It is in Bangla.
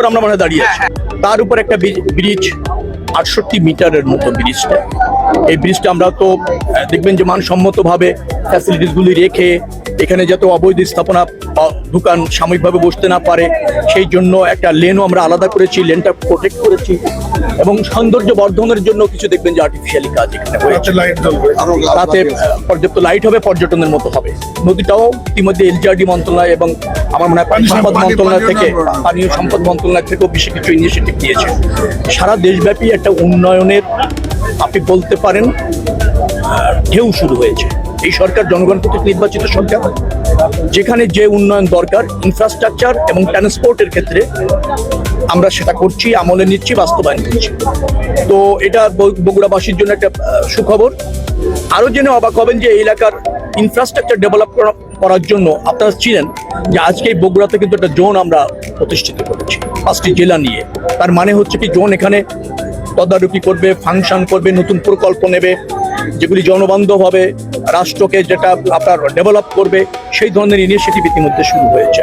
আমরা মানে দাঁড়িয়ে আছি, তার উপর একটা ব্রিজ 68 মিটারের মতো ব্রিজটা। এই ব্রিজটা আমরা তো দেখবেন যে মানসম্মতভাবে ফ্যাসিলিটিসগুলি রেখে এখানে যাতে অবৈধ স্থাপনা দোকান সাময়িকভাবে বসতে না পারে সেই জন্য একটা লেনও আমরা আলাদা করেছি, লেনটা প্রোটেক্ট করেছি এবং সৌন্দর্য বর্ধনের জন্য কিছু দেখবেন যে আর্টিফিশিয়ালি কাজ এখানে হয়েছে। তাতে পর্যাপ্ত লাইট হবে, পর্যটনের মতো হবে। নদীটাও ইতিমধ্যে এলজিআরডি মন্ত্রণালয় এবং আমার মনে হয় পানি সম্পদ মন্ত্রণালয় থেকে, পানীয় সম্পদ মন্ত্রণালয় থেকেও বেশি কিছু ইনিশিয়েটিভ নিয়েছে। সারা দেশব্যাপী একটা উন্নয়নের আপনি বলতে পারেন ঢেউ শুরু হয়েছে। এই সরকার জনগণ কর্তৃক নির্বাচিত সরকার, যেখানে যে উন্নয়ন দরকার ইনফ্রাস্ট্রাকচার এবং ট্রান্সপোর্টের ক্ষেত্রে আমরা সেটা করছি, আমলে নিচ্ছি, বাস্তবায়ন করছি। তো এটা বগুড়াবাসীর জন্য একটা সুখবর। আরও জেনে অবাক হবেন যে এই এলাকার ইনফ্রাস্ট্রাকচার ডেভেলপ করার জন্য আপনারা ছিলেন যে আজকে এই বগুড়াতে কিন্তু একটা জোন আমরা প্রতিষ্ঠিত করেছি 5টি জেলা নিয়ে। তার মানে হচ্ছে কি জোন এখানে তদারকি করবে, ফাংশন করবে, নতুন প্রকল্প নেবে যেগুলি জনবান্ধব হবে, রাষ্ট্রকে যেটা আপনার ডেভেলপ করবে, সেই ধরনের ইনিশিয়েটিভ ইতিমধ্যে শুরু হয়েছে।